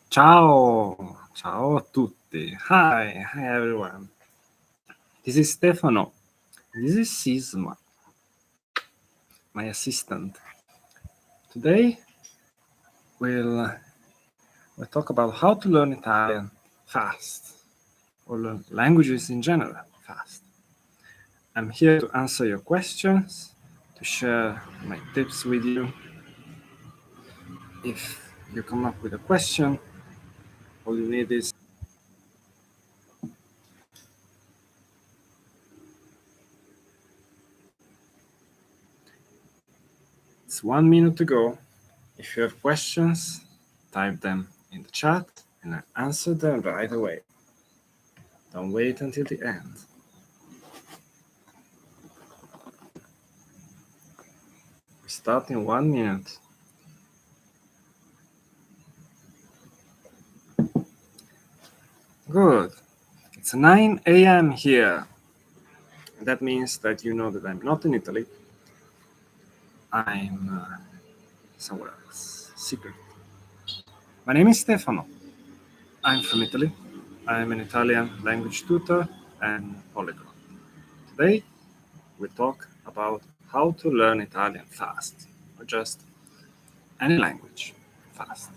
Ciao, ciao a tutti. Hi everyone. This is Stefano. This is Sisma, my assistant. Today we'll talk about how to learn Italian fast, or learn languages in general fast. I'm here to answer your questions, to share my tips with you. If you come up with a question, all you need is it's 1 minute to go. If you have questions, type them in the chat and I answer them right away. Don't wait until the end. We start in 1 minute. Good. It's 9 a.m. here. That means that you know that I'm not in Italy. I'm somewhere else, secret. My name is Stefano. I'm from Italy. I'm an Italian language tutor and polyglot. Today, we talk about how to learn Italian fast, or just any language fast.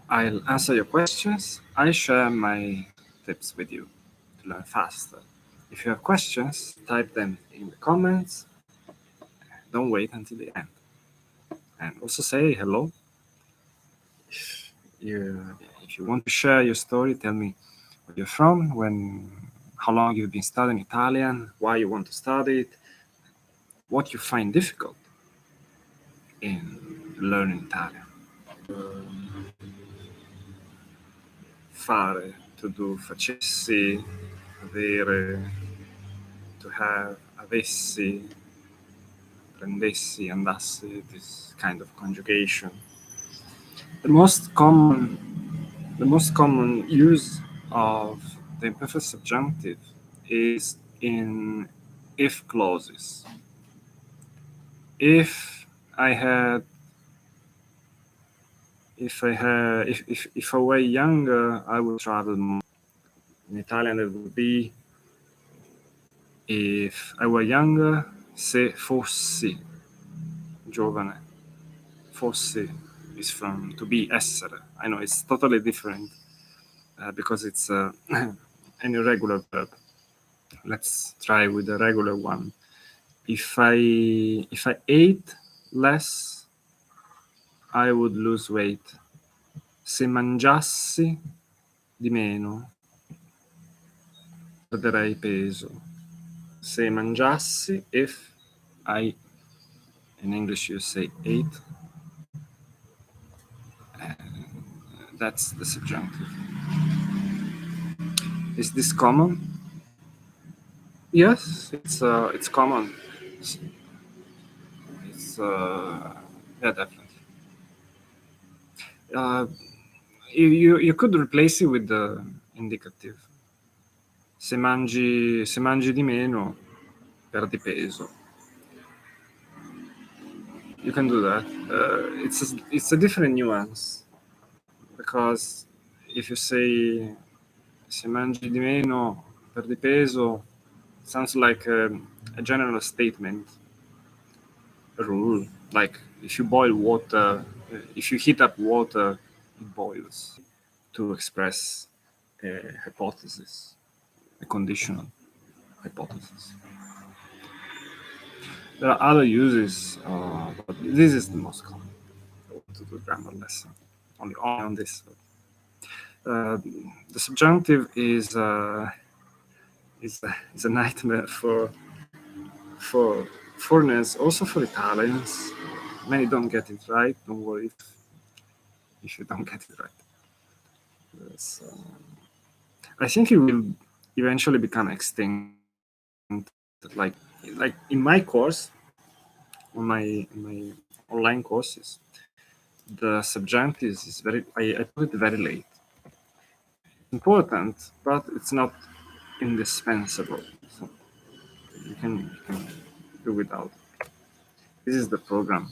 I'll answer your questions. I share my tips with you to learn faster. If you have questions, type them in the comments. Don't wait until the end. And also say hello. If you want to share your story, tell me where you're from, how long you've been studying Italian, why you want to study it, what you find difficult in learning Italian. Fare, to do, facessi, avere, to have, avessi, prendessi, andassi, this kind of conjugation. The most common use of the imperfect subjunctive is in if clauses. If I were younger, I would travel more. In Italian, it would be if I were younger, se fossi giovane. Fossi is from to be, essere. I know it's totally different because it's an irregular verb. Let's try with a regular one. If I ate less, I would lose weight. Se mangiassi di meno, perderei peso. Se mangiassi, if I, in English you say ate, that's the subjunctive. Is this common? Yes, it's common. It's yeah, definitely. You could replace it with the indicative. Se mangi di meno, perdi peso. You can do that. It's a different nuance because if you say se mangi di meno, perdi peso, it sounds like a general statement, a rule. Like if you boil water, if you heat up water, it boils, to express a hypothesis, a conditional hypothesis. There are other uses, but this is the most common. I want to do a grammar lesson only on this. The subjunctive is a nightmare for foreigners, also for Italians. Many don't get it right. Don't worry if you don't get it right. I think it will eventually become extinct. Like in my course, on my online courses, the subjunctive is very. I put it very late. Important, but it's not indispensable. So you can do without. This is the program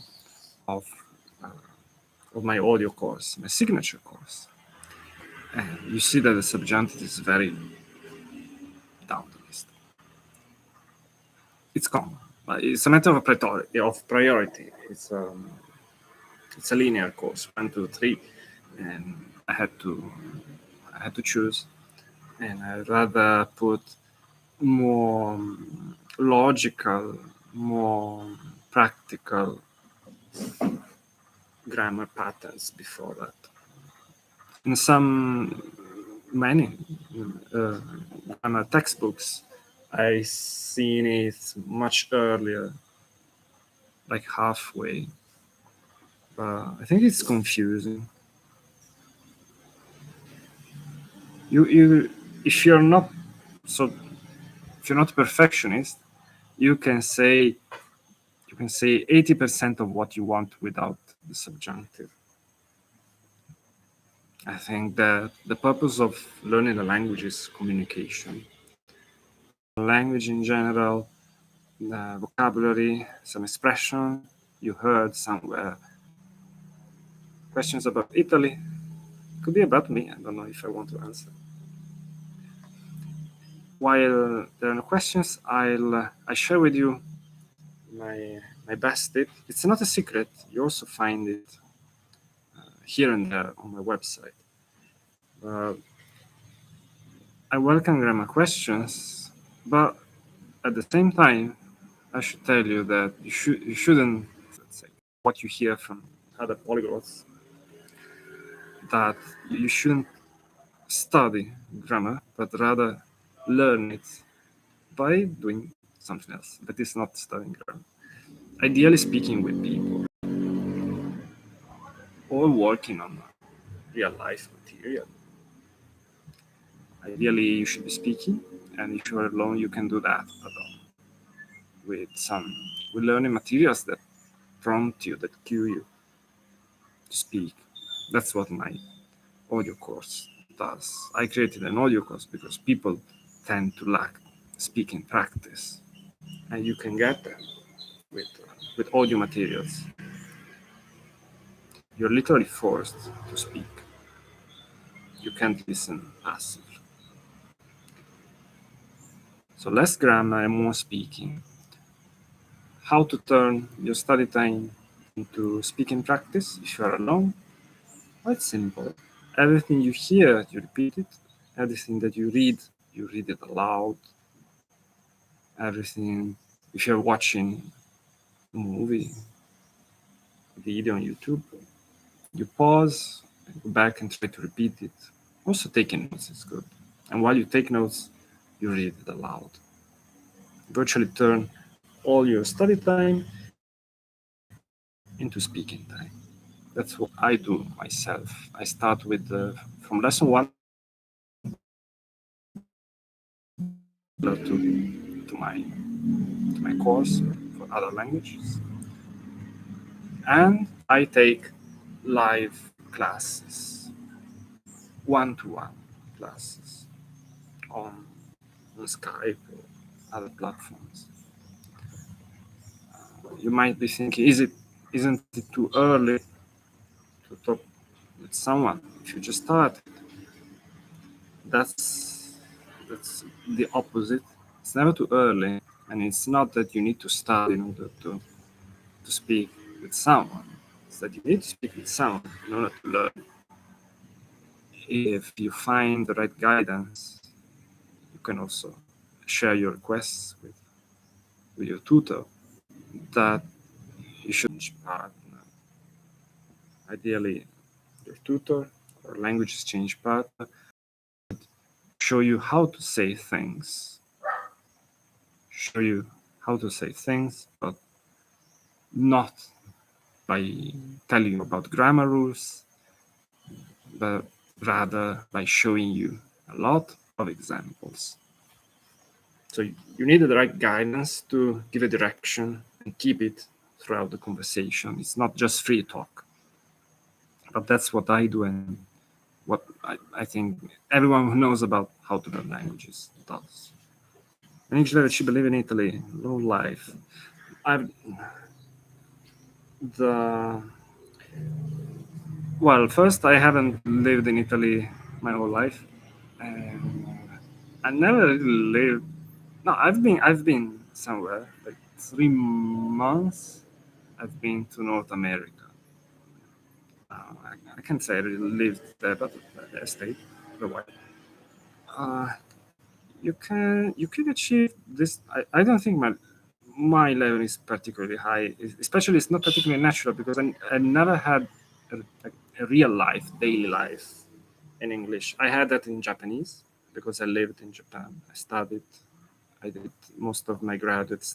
of of my audio course, my signature course. And you see that the subjunctive is very down the list. It's common, but it's a matter of priority. It's a linear course, 1, 2, 3, and I had to choose, and I'd rather put more logical, more practical grammar patterns before that. In many grammar textbooks, I seen it much earlier, like halfway. But I think it's confusing. If you're not a perfectionist, you can say 80% of what you want without the subjunctive. I think that the purpose of learning a language is communication. Language in general, vocabulary, some expression you heard somewhere. Questions about Italy? Could be about me. I don't know if I want to answer. While there are no questions, I share with you my best tip. It's not a secret. You also find it here and there on my website. I welcome grammar questions, but at the same time, I should tell you that you shouldn't, let's say, what you hear from other polyglots, that you shouldn't study grammar, but rather learn it by doing something else that is not studying grammar. Ideally speaking with people, or working on real life material. Ideally, you should be speaking, and if you are alone, you can do that alone with learning materials that prompt you, that cue you to speak. That's what my audio course does. I created an audio course because people tend to lack speaking practice, and you can get them with audio materials. You're literally forced to speak. You can't listen passively. So less grammar and more speaking. How to turn your study time into speaking practice if you are alone? Well, it's simple. Everything you hear, you repeat it. Everything that you read it aloud. Everything, if you're watching a movie, video on YouTube, you pause, go back and try to repeat it. Also taking notes is good. And while you take notes, you read it aloud. Virtually turn all your study time into speaking time. That's what I do myself. I start with from lesson 1 to my course for other languages, and I take live classes, one-to-one classes on Skype or other platforms. You might be thinking, isn't it too early to talk with someone if you just started? That's the opposite. It's never too early, and it's not that you need to study in order to speak with someone. It's that you need to speak with someone in order to learn. If you find the right guidance, you can also share your requests with your tutor. That you should partner. Ideally, your tutor or language exchange partner show you how to say things. But not by telling you about grammar rules, but rather by showing you a lot of examples. So you need the right guidance to give a direction and keep it throughout the conversation. It's not just free talk. But that's what I do, and what I think everyone who knows about how to learn languages does. Initially, she believe in Italy, low life. The Well, first, I haven't lived in Italy my whole life. And I never really lived. No, I've been somewhere like 3 months. I've been to North America. I can't say I really lived there, but I stayed for a while. Uh, you can achieve this. I don't think my level is particularly high. Especially, it's not particularly natural because I never had a, a real life, daily life in English. I had that in Japanese because I lived in Japan. I studied. I did most of my graduate studies